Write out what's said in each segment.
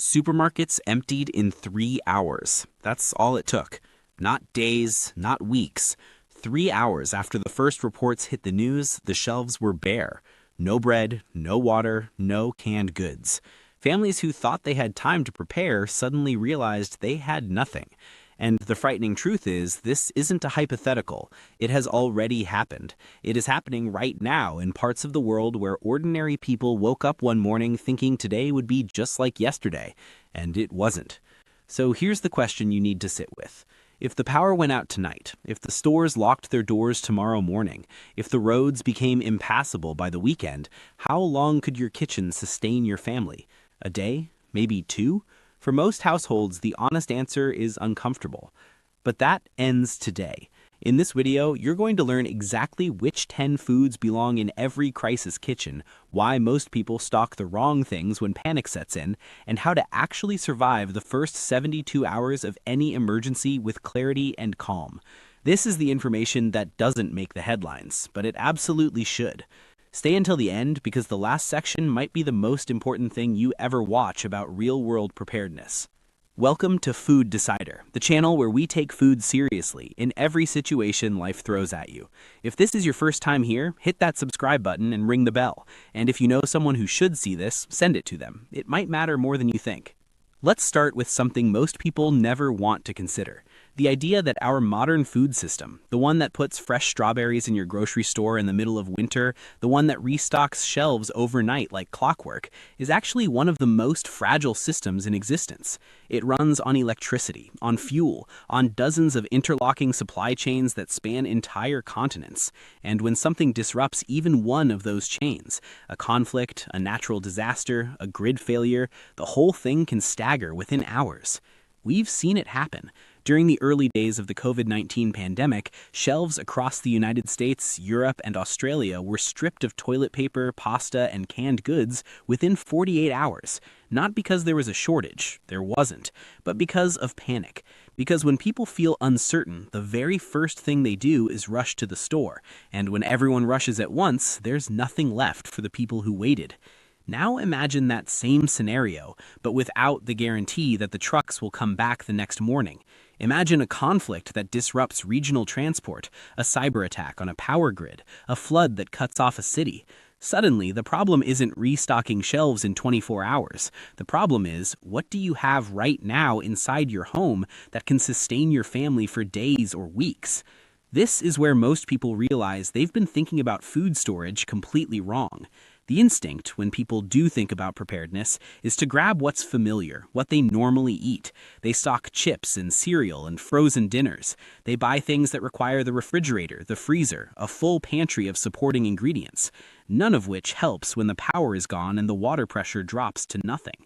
Supermarkets emptied in 3 hours. That's all it took. Not days, not weeks. 3 hours after the first reports hit the news, the shelves were bare. No bread, no water, no canned goods. Families who thought they had time to prepare suddenly realized they had nothing. And the frightening truth is, this isn't a hypothetical. It has already happened. It is happening right now in parts of the world where ordinary people woke up one morning thinking today would be just like yesterday, and it wasn't. So here's the question you need to sit with. If the power went out tonight, if the stores locked their doors tomorrow morning, if the roads became impassable by the weekend, how long could your kitchen sustain your family? A day? Maybe two? For most households, the honest answer is uncomfortable. But that ends today. In this video, you're going to learn exactly which 10 foods belong in every crisis kitchen, why most people stock the wrong things when panic sets in, and how to actually survive the first 72 hours of any emergency with clarity and calm. This is the information that doesn't make the headlines, but it absolutely should. Stay until the end because the last section might be the most important thing you ever watch about real-world preparedness. Welcome to Food Decider, the channel where we take food seriously in every situation life throws at you. If this is your first time here, hit that subscribe button and ring the bell. And if you know someone who should see this, send it to them. It might matter more than you think. Let's start with something most people never want to consider. The idea that our modern food system, the one that puts fresh strawberries in your grocery store in the middle of winter, the one that restocks shelves overnight like clockwork, is actually one of the most fragile systems in existence. It runs on electricity, on fuel, on dozens of interlocking supply chains that span entire continents. And when something disrupts even one of those chains, a conflict, a natural disaster, a grid failure, the whole thing can stagger within hours. We've seen it happen. During the early days of the COVID-19 pandemic, shelves across the United States, Europe, and Australia were stripped of toilet paper, pasta, and canned goods within 48 hours. Not because there was a shortage, there wasn't, but because of panic. Because when people feel uncertain, the very first thing they do is rush to the store. And when everyone rushes at once, there's nothing left for the people who waited. Now imagine that same scenario, but without the guarantee that the trucks will come back the next morning. Imagine a conflict that disrupts regional transport, a cyber attack on a power grid, a flood that cuts off a city. Suddenly, the problem isn't restocking shelves in 24 hours. The problem is, what do you have right now inside your home that can sustain your family for days or weeks? This is where most people realize they've been thinking about food storage completely wrong. The instinct, when people do think about preparedness, is to grab what's familiar, what they normally eat. They stock chips and cereal and frozen dinners. They buy things that require the refrigerator, the freezer, a full pantry of supporting ingredients, none of which helps when the power is gone and the water pressure drops to nothing.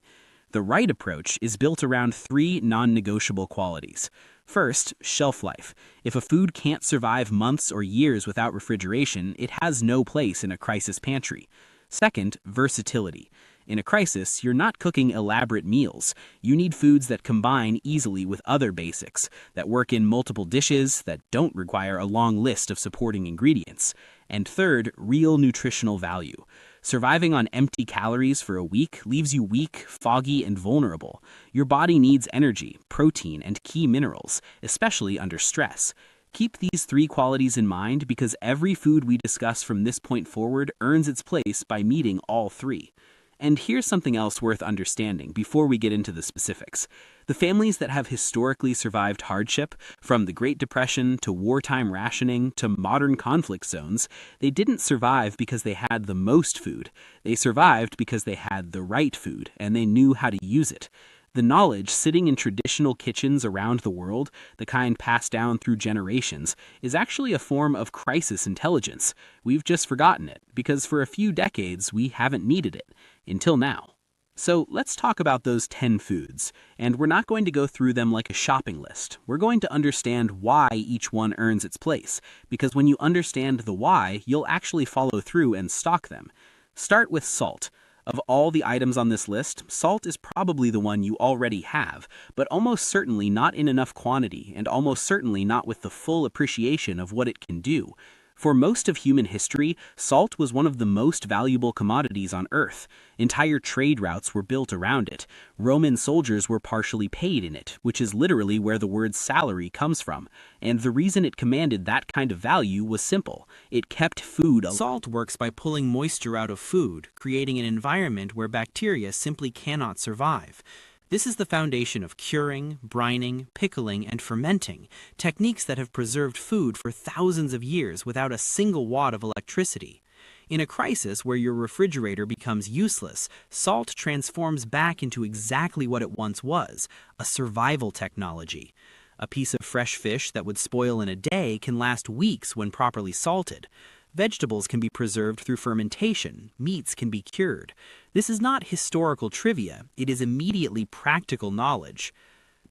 The right approach is built around three non-negotiable qualities. First, shelf life. If a food can't survive months or years without refrigeration, it has no place in a crisis pantry. Second, versatility. In a crisis, you're not cooking elaborate meals. You need foods that combine easily with other basics, that work in multiple dishes, that don't require a long list of supporting ingredients. And third, real nutritional value. Surviving on empty calories for a week leaves you weak, foggy, and vulnerable. Your body needs energy, protein, and key minerals, especially under stress. Keep these three qualities in mind because every food we discuss from this point forward earns its place by meeting all three. And here's something else worth understanding before we get into the specifics. The families that have historically survived hardship, from the Great Depression to wartime rationing to modern conflict zones, they didn't survive because they had the most food. They survived because they had the right food and they knew how to use it. The knowledge sitting in traditional kitchens around the world, the kind passed down through generations, is actually a form of crisis intelligence. We've just forgotten it, because for a few decades we haven't needed it, until now. So let's talk about those 10 foods, and we're not going to go through them like a shopping list. We're going to understand why each one earns its place, because when you understand the why, you'll actually follow through and stock them. Start with salt. Of all the items on this list, salt is probably the one you already have, but almost certainly not in enough quantity and almost certainly not with the full appreciation of what it can do. For most of human history, salt was one of the most valuable commodities on Earth. Entire trade routes were built around it. Roman soldiers were partially paid in it, which is literally where the word salary comes from. And the reason it commanded that kind of value was simple. It kept food alive. Salt works by pulling moisture out of food, creating an environment where bacteria simply cannot survive. This is the foundation of curing, brining, pickling, and fermenting, techniques that have preserved food for thousands of years without a single watt of electricity. In a crisis where your refrigerator becomes useless, salt transforms back into exactly what it once was, a survival technology. A piece of fresh fish that would spoil in a day can last weeks when properly salted. Vegetables can be preserved through fermentation. Meats can be cured. This is not historical trivia. It is immediately practical knowledge.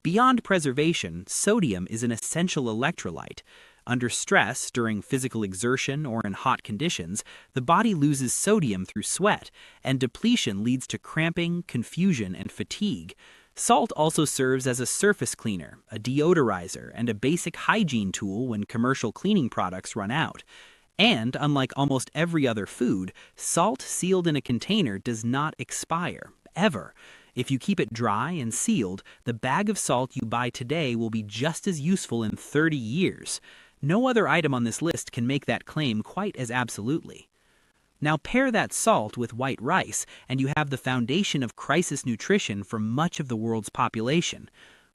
Beyond preservation, sodium is an essential electrolyte. Under stress, during physical exertion or in hot conditions, the body loses sodium through sweat, and depletion leads to cramping, confusion, and fatigue. Salt also serves as a surface cleaner, a deodorizer, and a basic hygiene tool when commercial cleaning products run out. And, unlike almost every other food, salt sealed in a container does not expire, ever. If you keep it dry and sealed, the bag of salt you buy today will be just as useful in 30 years. No other item on this list can make that claim quite as absolutely. Now pair that salt with white rice, and you have the foundation of crisis nutrition for much of the world's population.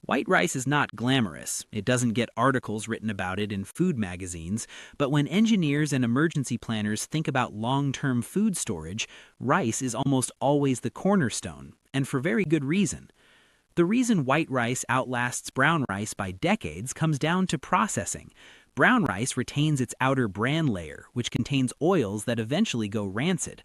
White rice is not glamorous. It doesn't get articles written about it in food magazines, but when engineers and emergency planners think about long-term food storage, rice is almost always the cornerstone, and for very good reason. The reason white rice outlasts brown rice by decades comes down to processing. Brown rice retains its outer bran layer, which contains oils that eventually go rancid.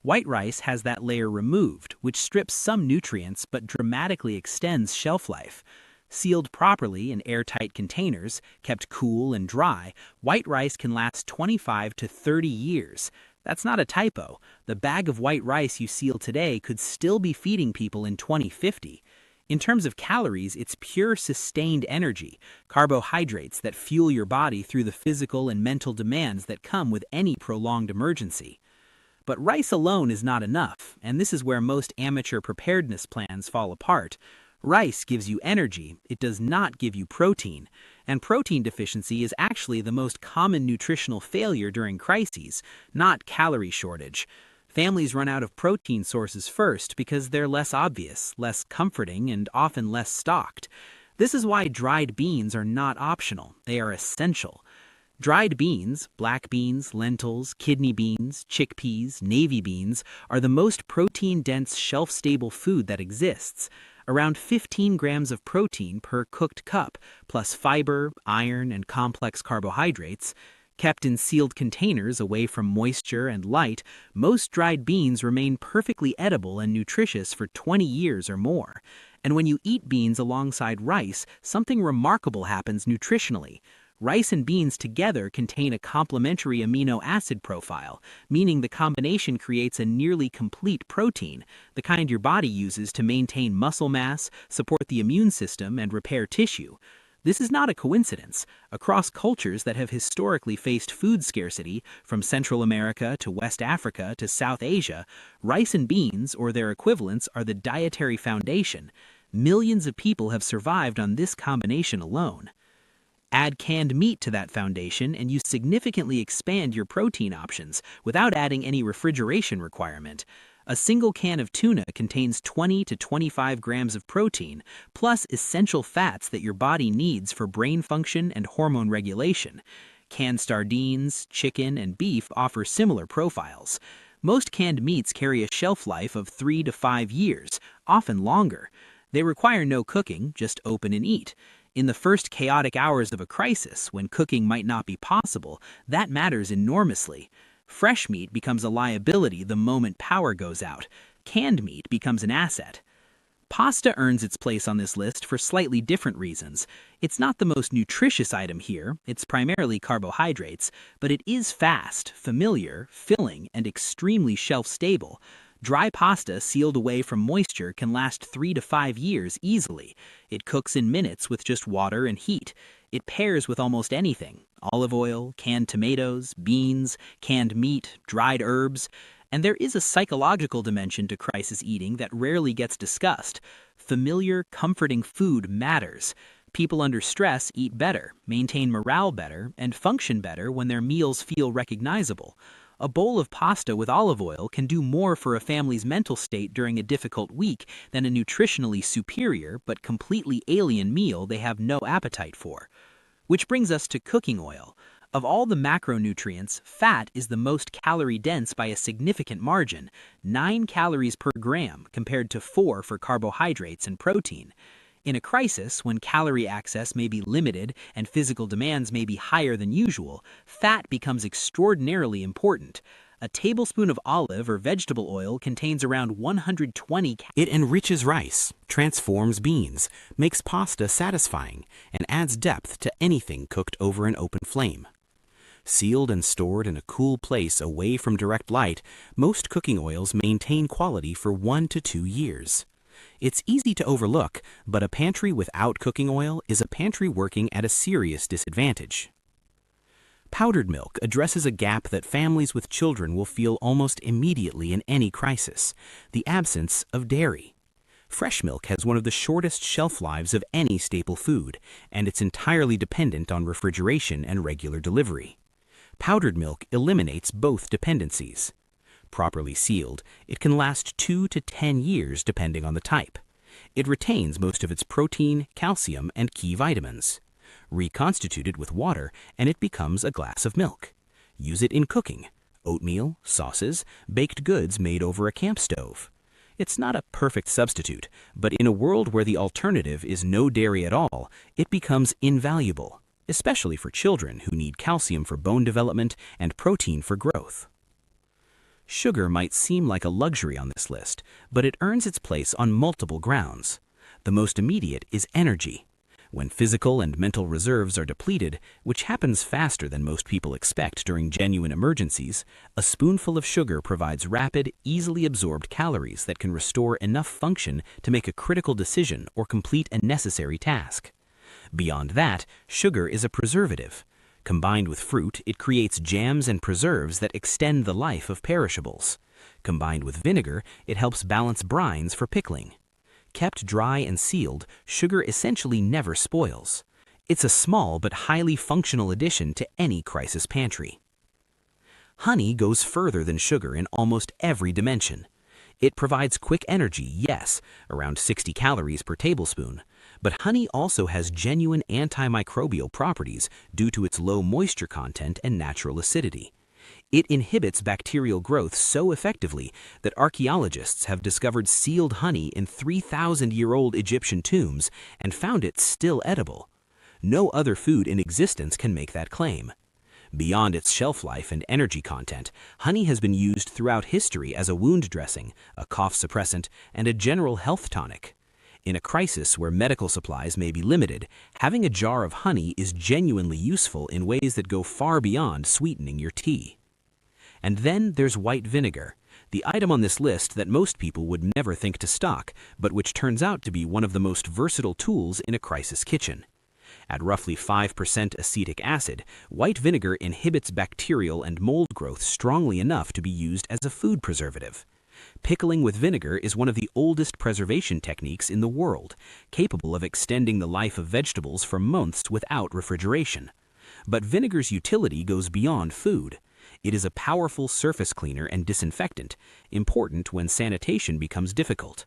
White rice has that layer removed, which strips some nutrients but dramatically extends shelf life. Sealed properly in airtight containers, kept cool and dry, white rice can last 25 to 30 years. That's not a typo. The bag of white rice you seal today could still be feeding people in 2050. In terms of calories, it's pure sustained energy, carbohydrates that fuel your body through the physical and mental demands that come with any prolonged emergency. But rice alone is not enough, and this is where most amateur preparedness plans fall apart. Rice gives you energy, it does not give you protein. And protein deficiency is actually the most common nutritional failure during crises, not calorie shortage. Families run out of protein sources first because they're less obvious, less comforting, and often less stocked. This is why dried beans are not optional, they are essential. Dried beans, black beans, lentils, kidney beans, chickpeas, navy beans, are the most protein-dense shelf-stable food that exists. Around 15 grams of protein per cooked cup, plus fiber, iron, and complex carbohydrates. Kept in sealed containers away from moisture and light, most dried beans remain perfectly edible and nutritious for 20 years or more. And when you eat beans alongside rice, something remarkable happens nutritionally. Rice and beans together contain a complementary amino acid profile, meaning the combination creates a nearly complete protein, the kind your body uses to maintain muscle mass, support the immune system, and repair tissue. This is not a coincidence. Across cultures that have historically faced food scarcity, from Central America to West Africa to South Asia, rice and beans, or their equivalents, are the dietary foundation. Millions of people have survived on this combination alone. Add canned meat to that foundation and you significantly expand your protein options without adding any refrigeration requirement. A single can of tuna contains 20 to 25 grams of protein, plus essential fats that your body needs for brain function and hormone regulation. Canned sardines, chicken, and beef offer similar profiles. Most canned meats carry a shelf life of 3 to 5 years, often longer. They require no cooking, just open and eat. In the first chaotic hours of a crisis, when cooking might not be possible, that matters enormously. Fresh meat becomes a liability the moment power goes out. Canned meat becomes an asset. Pasta earns its place on this list for slightly different reasons. It's not the most nutritious item here, it's primarily carbohydrates, but it is fast, familiar, filling, and extremely shelf-stable. Dry pasta sealed away from moisture can last 3 to 5 years easily. It cooks in minutes with just water and heat. It pairs with almost anything: olive oil, canned tomatoes, beans, canned meat, dried herbs. And there is a psychological dimension to crisis eating that rarely gets discussed. Familiar, comforting food matters. People under stress eat better, maintain morale better, and function better when their meals feel recognizable. A bowl of pasta with olive oil can do more for a family's mental state during a difficult week than a nutritionally superior but completely alien meal they have no appetite for. Which brings us to cooking oil. Of all the macronutrients, fat is the most calorie-dense by a significant margin, 9 calories per gram compared to 4 for carbohydrates and protein. In a crisis, when calorie access may be limited and physical demands may be higher than usual, fat becomes extraordinarily important. A tablespoon of olive or vegetable oil contains around 120 calories. It enriches rice, transforms beans, makes pasta satisfying, and adds depth to anything cooked over an open flame. Sealed and stored in a cool place away from direct light, most cooking oils maintain quality for 1 to 2 years. It's easy to overlook, but a pantry without cooking oil is a pantry working at a serious disadvantage. Powdered milk addresses a gap that families with children will feel almost immediately in any crisis: the absence of dairy. Fresh milk has one of the shortest shelf lives of any staple food, and it's entirely dependent on refrigeration and regular delivery. Powdered milk eliminates both dependencies. Properly sealed, it can last 2 to 10 years depending on the type. It retains most of its protein, calcium, and key vitamins. Reconstitute it with water, and it becomes a glass of milk. Use it in cooking: oatmeal, sauces, baked goods made over a camp stove. It's not a perfect substitute, but in a world where the alternative is no dairy at all, it becomes invaluable, especially for children who need calcium for bone development and protein for growth. Sugar might seem like a luxury on this list, but it earns its place on multiple grounds. The most immediate is energy. When physical and mental reserves are depleted, which happens faster than most people expect during genuine emergencies, a spoonful of sugar provides rapid, easily absorbed calories that can restore enough function to make a critical decision or complete a necessary task. Beyond that, sugar is a preservative. Combined with fruit, it creates jams and preserves that extend the life of perishables. Combined with vinegar, it helps balance brines for pickling. Kept dry and sealed, sugar essentially never spoils. It's a small but highly functional addition to any crisis pantry. Honey goes further than sugar in almost every dimension. It provides quick energy, yes, around 60 calories per tablespoon, but honey also has genuine antimicrobial properties due to its low moisture content and natural acidity. It inhibits bacterial growth so effectively that archaeologists have discovered sealed honey in 3,000-year-old Egyptian tombs and found it still edible. No other food in existence can make that claim. Beyond its shelf life and energy content, honey has been used throughout history as a wound dressing, a cough suppressant, and a general health tonic. In a crisis where medical supplies may be limited, having a jar of honey is genuinely useful in ways that go far beyond sweetening your tea. And then there's white vinegar, the item on this list that most people would never think to stock, but which turns out to be one of the most versatile tools in a crisis kitchen. At roughly 5% acetic acid, white vinegar inhibits bacterial and mold growth strongly enough to be used as a food preservative. Pickling with vinegar is one of the oldest preservation techniques in the world, capable of extending the life of vegetables for months without refrigeration. But vinegar's utility goes beyond food. It is a powerful surface cleaner and disinfectant, important when sanitation becomes difficult.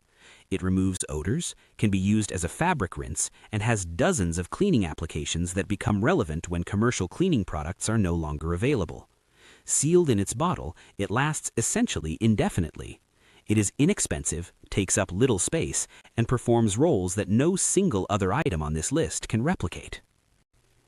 It removes odors, can be used as a fabric rinse, and has dozens of cleaning applications that become relevant when commercial cleaning products are no longer available. Sealed in its bottle, it lasts essentially indefinitely. It is inexpensive, takes up little space, and performs roles that no single other item on this list can replicate.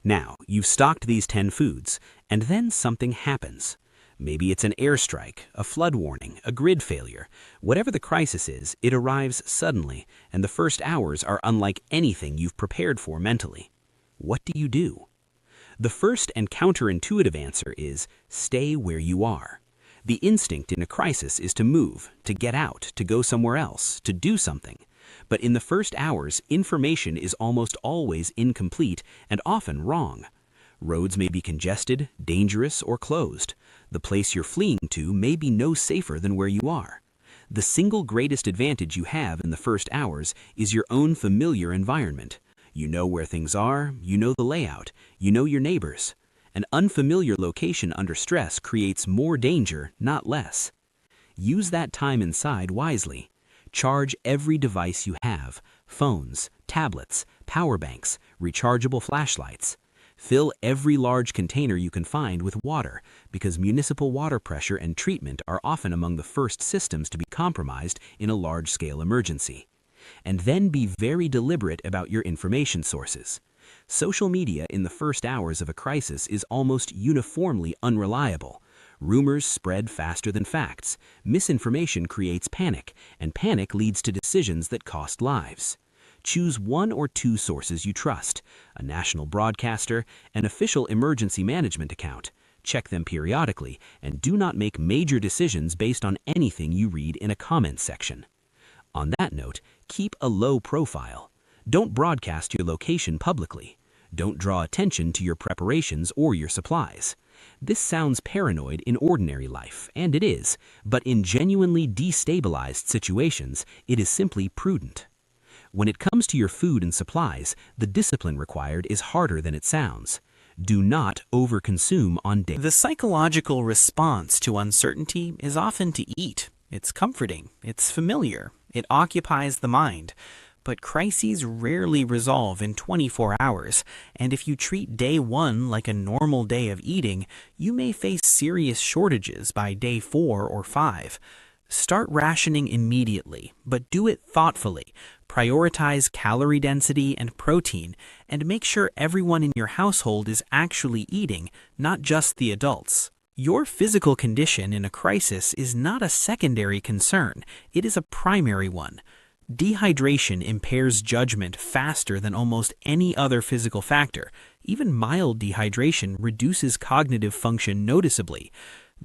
Now, you've stocked these 10 foods, and then something happens. Maybe it's an airstrike, a flood warning, a grid failure. Whatever the crisis is, it arrives suddenly, and the first hours are unlike anything you've prepared for mentally. What do you do? The first and counterintuitive answer is stay where you are. The instinct in a crisis is to move, to get out, to go somewhere else, to do something. But in the first hours, information is almost always incomplete and often wrong. Roads may be congested, dangerous, or closed. The place you're fleeing to may be no safer than where you are. The single greatest advantage you have in the first hours is your own familiar environment. You know where things are, you know the layout, you know your neighbors. An unfamiliar location under stress creates more danger, not less. Use that time inside wisely. Charge every device you have: phones, tablets, power banks, rechargeable flashlights. Fill every large container you can find with water, because municipal water pressure and treatment are often among the first systems to be compromised in a large-scale emergency. And then be very deliberate about your information sources. Social media in the first hours of a crisis is almost uniformly unreliable. Rumors spread faster than facts. Misinformation creates panic, and panic leads to decisions that cost lives. Choose one or two sources you trust: a national broadcaster, an official emergency management account. Check them periodically, and do not make major decisions based on anything you read in a comment section. On that note, keep a low profile. Don't broadcast your location publicly. Don't draw attention to your preparations or your supplies. This sounds paranoid in ordinary life, and it is, but in genuinely destabilized situations, it is simply prudent. When it comes to your food and supplies, the discipline required is harder than it sounds. Do not overconsume on day. The psychological response to uncertainty is often to eat. It's comforting, it's familiar, it occupies the mind. But crises rarely resolve in 24 hours, and if you treat day one like a normal day of eating, you may face serious shortages by day 4 or 5. Start rationing immediately, but do it thoughtfully. Prioritize calorie density and protein, and make sure everyone in your household is actually eating, not just the adults. Your physical condition in a crisis is not a secondary concern, it is a primary one. Dehydration impairs judgment faster than almost any other physical factor. Even mild dehydration reduces cognitive function noticeably.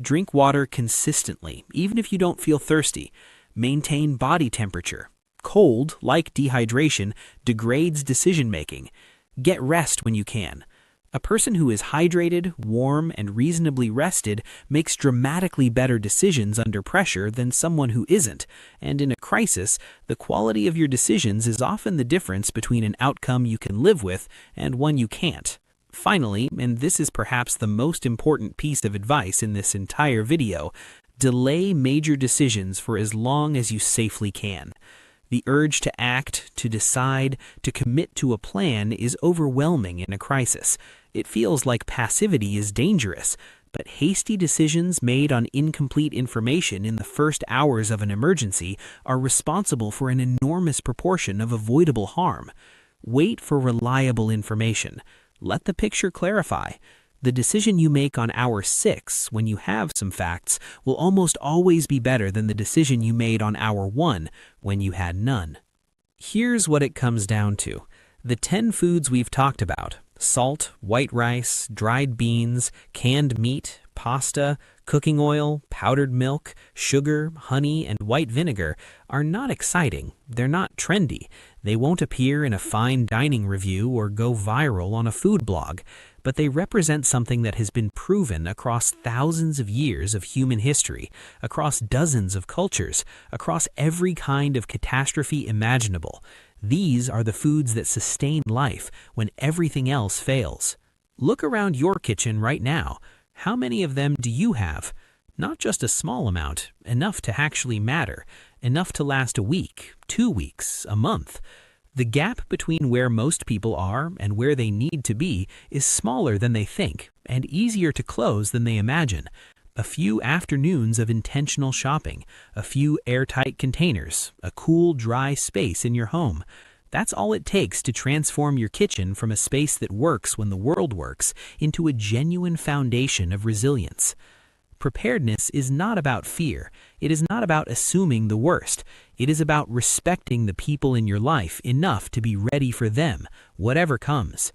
Drink water consistently, even if you don't feel thirsty. Maintain body temperature. Cold, like dehydration, degrades decision-making. Get rest when you can. A person who is hydrated, warm, and reasonably rested makes dramatically better decisions under pressure than someone who isn't, and in a crisis, the quality of your decisions is often the difference between an outcome you can live with and one you can't. Finally, and this is perhaps the most important piece of advice in this entire video, delay major decisions for as long as you safely can. The urge to act, to decide, to commit to a plan is overwhelming in a crisis. It feels like passivity is dangerous, but hasty decisions made on incomplete information in the first hours of an emergency are responsible for an enormous proportion of avoidable harm. Wait for reliable information. Let the picture clarify. The decision you make on hour 6, when you have some facts, will almost always be better than the decision you made on hour 1, when you had none. Here's what it comes down to. The 10 foods we've talked about: salt, white rice, dried beans, canned meat, pasta, cooking oil, powdered milk, sugar, honey, and white vinegar, are not exciting. They're not trendy. They won't appear in a fine dining review or go viral on a food blog. But they represent something that has been proven across thousands of years of human history, across dozens of cultures, across every kind of catastrophe imaginable. These are the foods that sustain life when everything else fails. Look around your kitchen right now. How many of them do you have? Not just a small amount, enough to actually matter, enough to last a week, 2 weeks, a month. The gap between where most people are and where they need to be is smaller than they think and easier to close than they imagine. A few afternoons of intentional shopping, a few airtight containers, a cool, dry space in your home. That's all it takes to transform your kitchen from a space that works when the world works into a genuine foundation of resilience. Preparedness is not about fear. It is not about assuming the worst. It is about respecting the people in your life enough to be ready for them, whatever comes.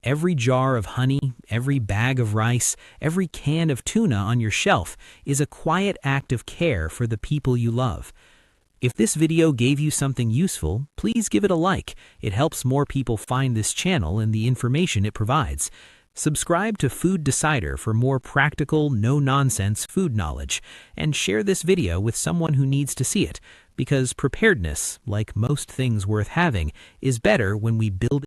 Every jar of honey, every bag of rice, every can of tuna on your shelf is a quiet act of care for the people you love. If this video gave you something useful, please give it a like. It helps more people find this channel and the information it provides. Subscribe to Food Decider for more practical, no-nonsense food knowledge, and share this video with someone who needs to see it, because preparedness, like most things worth having, is better when we build